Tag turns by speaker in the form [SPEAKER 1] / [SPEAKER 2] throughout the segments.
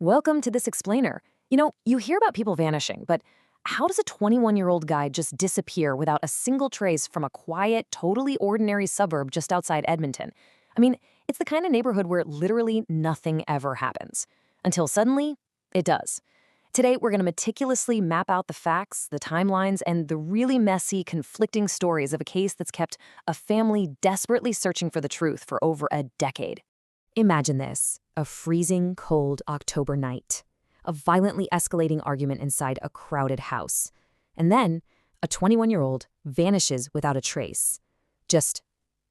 [SPEAKER 1] Welcome to this explainer. You hear about people vanishing, but how does a 21-year-old guy just disappear without a single trace from a quiet, totally ordinary suburb just outside Edmonton? I mean, it's the kind of neighborhood where literally nothing ever happens. Until suddenly, it does. Today, we're going to meticulously map out the facts, the timelines, and the really messy, conflicting stories of a case that's kept a family desperately searching for the truth for over a decade. Imagine this, a freezing cold October night, a violently escalating argument inside a crowded house, and then a 21-year-old vanishes without a trace. Just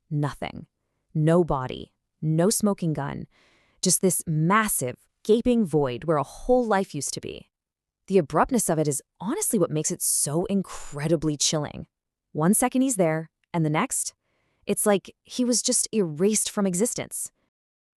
[SPEAKER 1] nothing. No body, no smoking gun, just this massive, gaping void where a whole life used to be. The abruptness of it is honestly what makes it so incredibly chilling. 1 second he's there, and the next, it's like he was just erased from existence.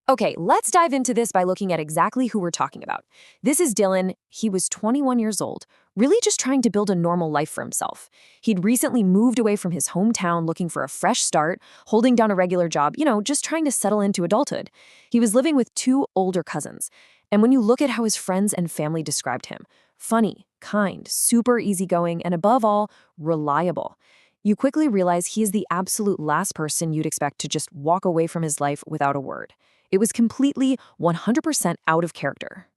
[SPEAKER 1] Okay, let's dive into this by looking at exactly who we're talking about. This is Dylan. He was 21 years old, really just trying to build a normal life for himself. He'd recently moved away from his hometown looking for a fresh start, holding down a regular job, just trying to settle into adulthood. He was living with 2 older cousins. And when you look at how his friends and family described him, funny, kind, super easygoing, and above all, reliable, you quickly realize he is the absolute last person you'd expect to just walk away from his life without a word. It was completely 100% out of character.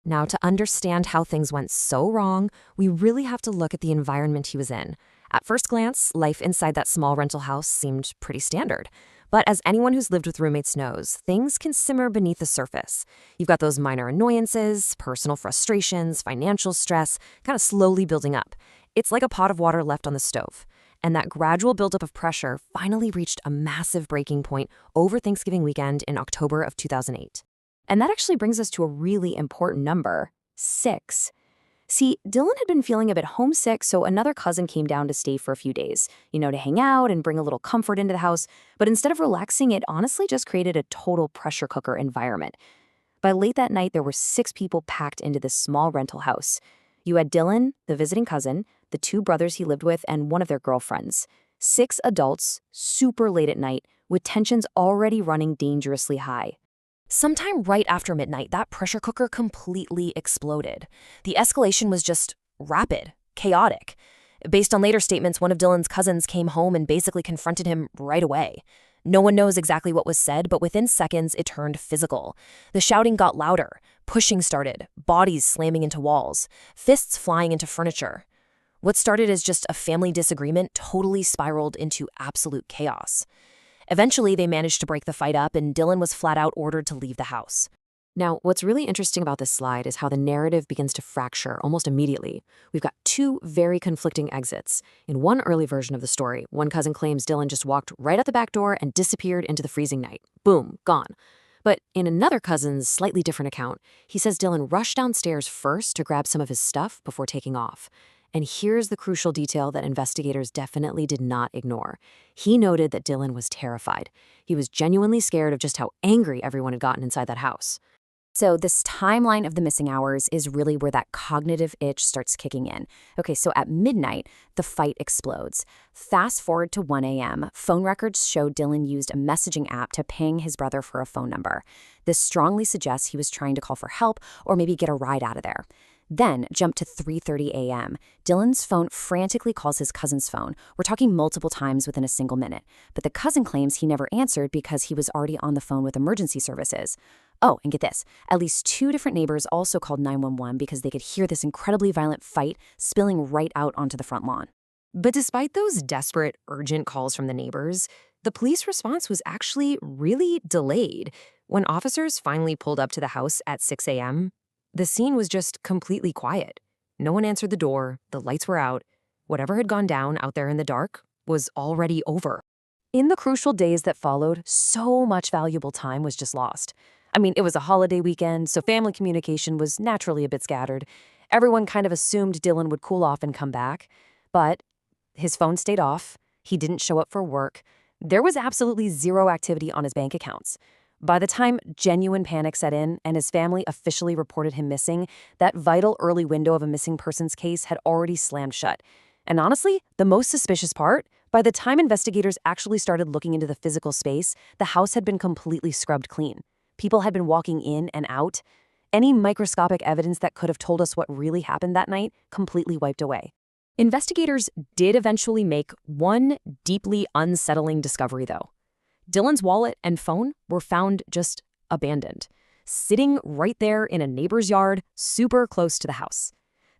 [SPEAKER 1] Now, to understand how things went so wrong, we really have to look at the environment he was in. At first glance, life inside that small rental house seemed pretty standard. But as anyone who's lived with roommates knows, things can simmer beneath the surface. You've got those minor annoyances, personal frustrations, financial stress, kind of slowly building up. It's like a pot of water left on the stove. And that gradual buildup of pressure finally reached a massive breaking point over Thanksgiving weekend in October of 2008. And that actually brings us to a really important number, 6. See, Dylan had been feeling a bit homesick, so another cousin came down to stay for a few days, to hang out and bring a little comfort into the house. But instead of relaxing, it honestly just created a total pressure cooker environment. By late that night, there were 6 people packed into this small rental house. You had Dylan, the visiting cousin, the 2 brothers he lived with, and one of their girlfriends. 6 adults, super late at night, with tensions already running dangerously high. Sometime right after midnight, that pressure cooker completely exploded. The escalation was just rapid, chaotic. Based on later statements, one of Dylan's cousins came home and basically confronted him right away. No one knows exactly what was said, but within seconds, it turned physical. The shouting got louder, pushing started, bodies slamming into walls, fists flying into furniture. What started as just a family disagreement totally spiraled into absolute chaos. Eventually, they managed to break the fight up, and Dylan was flat out ordered to leave the house. Now, what's really interesting about this slide is how the narrative begins to fracture almost immediately. We've got 2 very conflicting exits. In one early version of the story, one cousin claims Dylan just walked right out the back door and disappeared into the freezing night. Boom, gone. But in another cousin's slightly different account, he says Dylan rushed downstairs first to grab some of his stuff before taking off. And here's the crucial detail that investigators definitely did not ignore. He noted that Dylan was terrified. He was genuinely scared of just how angry everyone had gotten inside that house. So this timeline of the missing hours is really where that cognitive itch starts kicking in. Okay, so at midnight, the fight explodes. Fast forward to 1 a.m., phone records show Dylan used a messaging app to ping his brother for a phone number. This strongly suggests he was trying to call for help or maybe get a ride out of there. Then, jump to 3:30 a.m. Dylan's phone frantically calls his cousin's phone. We're talking multiple times within a single minute. But the cousin claims he never answered because he was already on the phone with emergency services. Oh, and get this. At least 2 different neighbors also called 911 because they could hear this incredibly violent fight spilling right out onto the front lawn. But despite those desperate, urgent calls from the neighbors, the police response was actually really delayed. When officers finally pulled up to the house at 6 a.m., the scene was just completely quiet. No one answered the door, the lights were out. Whatever had gone down out there in the dark was already over. In the crucial days that followed, so much valuable time was just lost. I mean, it was a holiday weekend, so family communication was naturally a bit scattered. Everyone kind of assumed Dylan would cool off and come back. But his phone stayed off. He didn't show up for work. There was absolutely zero activity on his bank accounts. By the time genuine panic set in and his family officially reported him missing, that vital early window of a missing persons case had already slammed shut. And honestly, the most suspicious part, by the time investigators actually started looking into the physical space, the house had been completely scrubbed clean. People had been walking in and out. Any microscopic evidence that could have told us what really happened that night completely wiped away. Investigators did eventually make one deeply unsettling discovery, though. Dylan's wallet and phone were found just abandoned, sitting right there in a neighbor's yard, super close to the house.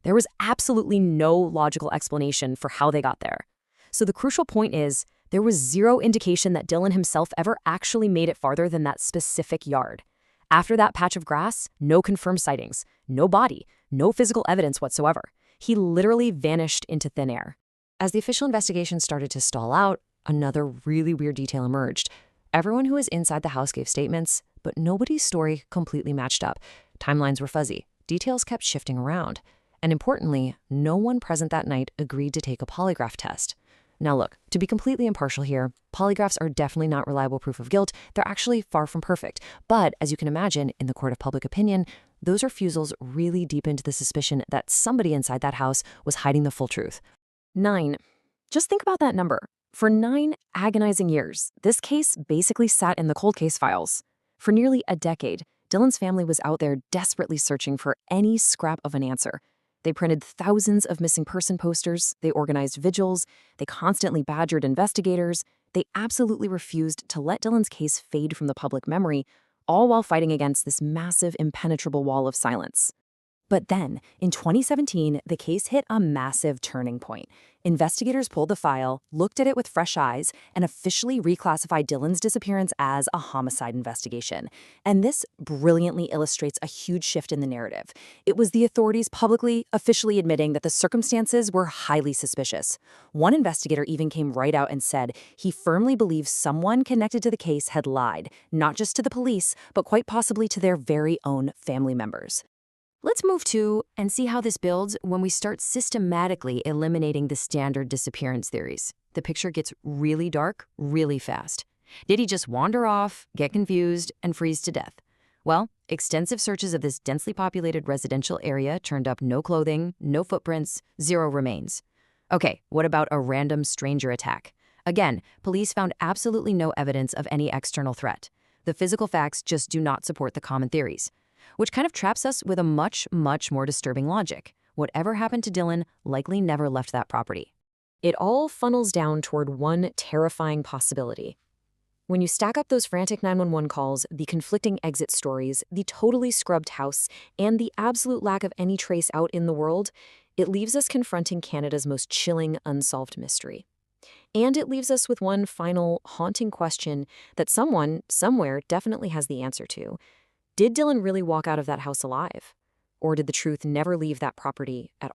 [SPEAKER 1] There was absolutely no logical explanation for how they got there. So the crucial point is, there was zero indication that Dylan himself ever actually made it farther than that specific yard. After that patch of grass, no confirmed sightings, no body, no physical evidence whatsoever. He literally vanished into thin air. As the official investigation started to stall out, another really weird detail emerged. Everyone who was inside the house gave statements, but nobody's story completely matched up. Timelines were fuzzy. Details kept shifting around. And importantly, no one present that night agreed to take a polygraph test. Now look, to be completely impartial here, polygraphs are definitely not reliable proof of guilt. They're actually far from perfect. But as you can imagine, in the court of public opinion, those refusals really deepened the suspicion that somebody inside that house was hiding the full truth. 9. Just think about that number. For 9 agonizing years, this case basically sat in the cold case files. For nearly a decade, Dylan's family was out there desperately searching for any scrap of an answer. They printed thousands of missing person posters, they organized vigils, they constantly badgered investigators, they absolutely refused to let Dylan's case fade from the public memory, all while fighting against this massive, impenetrable wall of silence. But then, in 2017, the case hit a massive turning point. Investigators pulled the file, looked at it with fresh eyes, and officially reclassified Dylan's disappearance as a homicide investigation. And this brilliantly illustrates a huge shift in the narrative. It was the authorities publicly, officially admitting that the circumstances were highly suspicious. One investigator even came right out and said he firmly believes someone connected to the case had lied, not just to the police, but quite possibly to their very own family members. Let's move to and see how this builds when we start systematically eliminating the standard disappearance theories. The picture gets really dark, really fast. Did he just wander off, get confused, and freeze to death? Well, extensive searches of this densely populated residential area turned up no clothing, no footprints, zero remains. Okay, what about a random stranger attack? Again, police found absolutely no evidence of any external threat. The physical facts just do not support the common theories. Which kind of traps us with a much, much more disturbing logic. Whatever happened to Dylan likely never left that property. It all funnels down toward one terrifying possibility. When you stack up those frantic 911 calls, the conflicting exit stories, the totally scrubbed house, and the absolute lack of any trace out in the world, it leaves us confronting Canada's most chilling unsolved mystery. And it leaves us with one final, haunting question that someone, somewhere, definitely has the answer to. Did Dylan really walk out of that house alive? Or did the truth never leave that property at all?